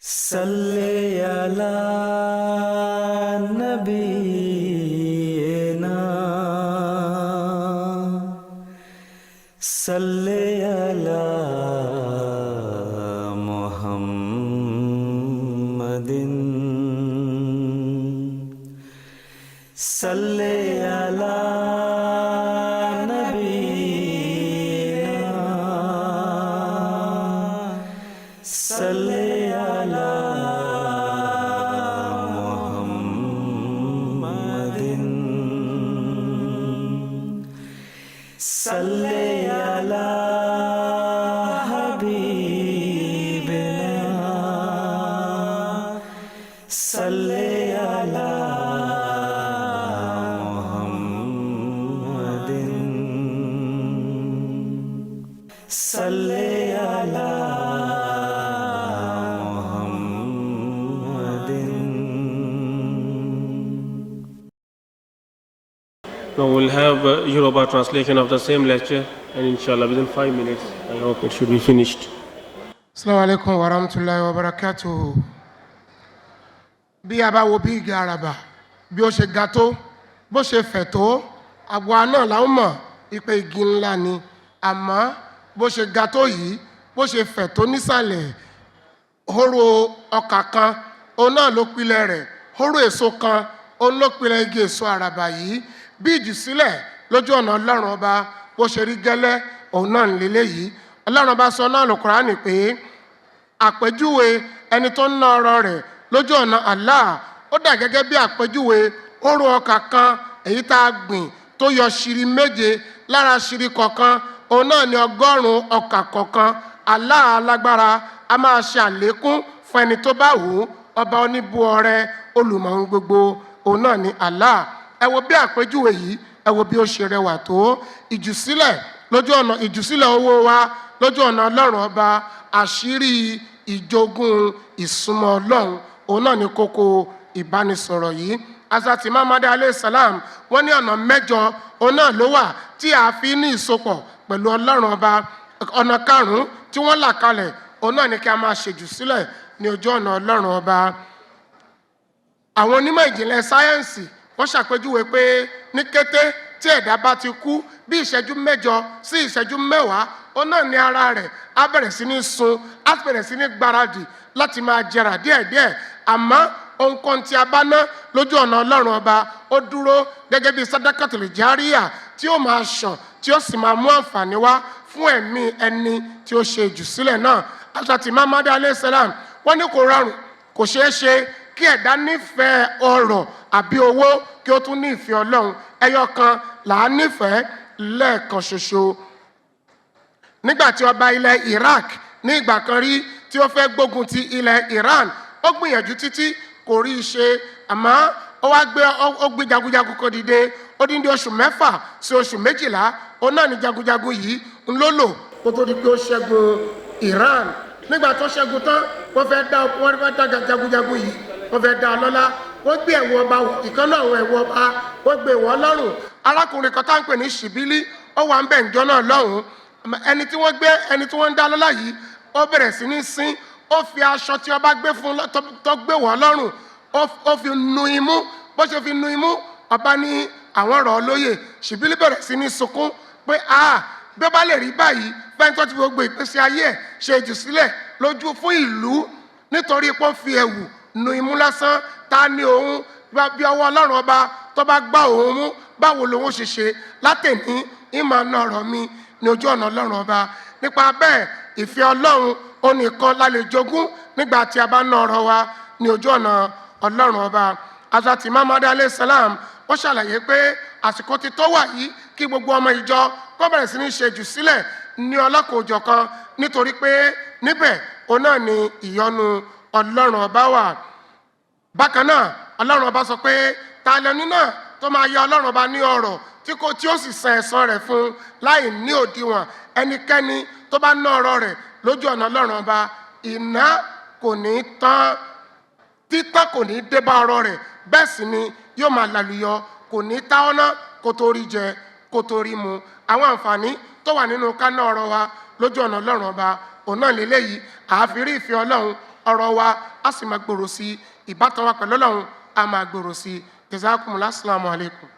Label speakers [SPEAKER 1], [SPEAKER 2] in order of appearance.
[SPEAKER 1] Salli ala nabiyyina Salli ala Muhammadin Salli ala nabiyyina Salli Salli ala habibina Salli ala Muhammadin Salli ala Muhammadin.
[SPEAKER 2] Now we'll have Yoruba translation of the same lecture, and inshallah within 5 minutes, I hope it should be finished.
[SPEAKER 3] Assalamu alaikum wa rahmatullahi wa barakatuh. Bí a bá wo bí igi àràbà bí ó ṣe ga tó bó ṣe fẹ̀ tó àwa náà la mọ̀ ipe igi ńlá ni àmọ́ bó ṣe ga tó yìí bó ṣe fẹ̀ tó nísàlẹ̀ hóró ọkà kan òun náà ló pilẹ̀ rẹ̀ hóró èso kan òun ló pilẹ̀ igi èso àràbà yìí bí ìjì sílẹ̀ lójú ọ̀nà Ọlọ́run ọba bó ṣe rí gẹ́lẹ́ òun náà nílé yìí Ọlọ́run ọba sọ náà Al-Qur'ani pé àpèjúwe ẹni tó ń ná ọrọ̀ rẹ̀ lójú ọ̀nà Allah ó dà gẹ́gẹ́ bí àpèjúwe hóró ọkà kan èyí tá a gbìn tó yọ ṣìrì méje lára ṣìrì kọ̀ọ̀kan òun náà ni 100 ọkà kọ̀ọ̀kan Allah alágbára a máa ṣe àlékún fún ẹni tó bá wù ú ọba oníbu ọrẹ olùmọ̀ gbogbo òun náà ni Allah. Ẹ wo bí àpèjúwe yìí ẹ wo bí ó ṣe rẹwà tó ìjùsílẹ̀ lójú ọ̀nà ìjùsílẹ̀ owó wa lójú ọ̀nà Ọlọ́run ọba àṣírí ìjogún ìsúnmọ́ Ọlọ́run òun náà ni kókó ìbánisọ̀rọ̀ yìí. Hazrat Muhammad alayhi salam wọ́n ní ọ̀nà 8 òun náà ló wà tí a fi ní ìsopọ̀ pẹ̀lú Ọlọ́run ọba. Ọ̀nà 5 tí wọ́n là kalẹ̀ òun náà ni kí a máa ṣèjùsílẹ̀ ní ojú ọ̀nà Ọlọ́run ọba. Àwọn onímọ̀ ìjìnlẹ̀ sáyẹ́ǹsì wọ́n ṣàpèjúwe pé ní kété tí ẹ̀dá bá ti kú bí ìṣẹ́jú 8 sí ìṣẹ́jú 10 òun náà ní ara rẹ̀ á bẹ̀rẹ̀ sí ní sun á bẹ̀rẹ̀ sí ní gbáradì láti máa jẹrà díẹ̀díẹ̀ àmọ́ ohunkóhun tí a bá ná lójú ọ̀nà Ọlọ́run ọba ó dúró gẹ́gẹ́ bí sadakatul jariya tí ó máa ṣàn tí ó sì máa mú àǹfààní wá fún ẹ̀mí ẹni tí ó ṣe ìjùsílẹ̀ náà. Hazrat Muhammad alayhi salam wọ́n ní kò rọrùn kò ṣeé ṣe kí ẹ̀dá nífẹ̀ẹ́ ọrọ̀ àbí owó kí ó tún ní ìfẹ́ Ọlọ́run ẹyọ kan là á nífẹ̀ẹ́ lẹ́ẹ̀kan ṣoṣo. Nígbà tí ọba ilẹ̀ Iraq ní ìgbà kan rí tí ó fẹ́ gbógun ti ilẹ̀ Iran ó gbìyànjú títí kò rí i ṣe àmọ́ ó gbé jagunjagun kan dìde ó dín ní oṣù 6 sí oṣù 12 òun náà ní jagunjagun yìí ń lò kó tó di pé ó ṣẹ́gun Iran. Nígbà tó ṣẹ́gun tán wọ́n fẹ́ dá jagunjagun yìí wọ́n fẹ́ dá lọ́lá wọ́n gbé ẹ̀wù ọba ìkan náà àwọn ẹ̀wù ọba wọ́n gbé wọ́n lọ́rùn. Arákùnrin kan tá ń pè ní Ṣìbílí ó wà ń bẹ̀ ǹjọ́ náà lọ́hùn. Ẹni tí wọ́n ń dá lọ́lá yìí ó bẹ̀rẹ̀ sí ní sín ó fi aṣọ tí ọba gbé fún tó gbé wọ́n lọ́rùn ó fi nu imú bó ṣe fi nu imú ọba ní àwọn ọ̀rọ̀ olóyè. Ṣìbílí bẹ̀rẹ̀ sí ní sunkún pé bí ó bá lè rí báyìí fẹ́ni tó ti gbogbo ìgbésí ayé ẹ̀ ṣe ìjùsílẹ̀ lójú fún ìlú nítorí pé ó fi ẹ̀wù nu imú lásán ta ni òun bí ọwọ́ Ọlọ́run ọba tó bá gbá òun mú báwo lòun ṣe ṣe látẹ̀ní ìmọ̀ náà ọ̀rọ̀ mi ní ojú ọ̀nà Ọlọ́run ọba. Nípa bẹ́ẹ̀ ìfẹ́ Ọlọ́run ó nìkan la lè jogún nígbà tí a bá ná ọ̀rọ̀ wa ní ojú ọ̀nà Ọlọ́run ọba. Hazrat Muhammad alayhi salam ó ṣàlàyé pé àsìkò ti tó wà yìí kí gbogbo ọmọ ìjọ kó bẹ̀rẹ̀ sí ní ṣe ìjùsílẹ̀ ní ọlọ́kan-ò-jọ̀kan nítorí pé níbẹ̀ òun náà ni ìyọ́nú Ọlọ́run ọba wà. Bákan náà Ọlọ́run ọba sọ pé ta lẹni náà tó máa yá Ọlọ́run ọba ní ọrọ̀ tí ó sì san ẹ̀san rẹ̀ fún láì ní òdiwọ̀n. Ẹnikẹ́ni tó bá ná ọrọ̀ rẹ̀ lójú ọ̀nà Ọlọ́run ọba ìná kò ní tán títán kò ní dé bá ọrọ̀ rẹ̀ bẹ́ẹ̀ sì ni yóò máa lálùyọ kò ní tá ọ̀nà kó tó rí jẹ kó tó rí mu. Àwọn àǹfààní tó wà nínú ká ná ọrọ̀ wa lójú ọ̀nà Ọlọ́run ọba òun náà lélẹ́yìí àáfi rí ìfẹ́ Ọlọ́run ọ̀rọ̀ wa á sì máa gbòòrò sí ìbátan wa pẹ̀lú Ọlọ́run á máa gbòòrò sí jazakumullahu assalamu alaikum.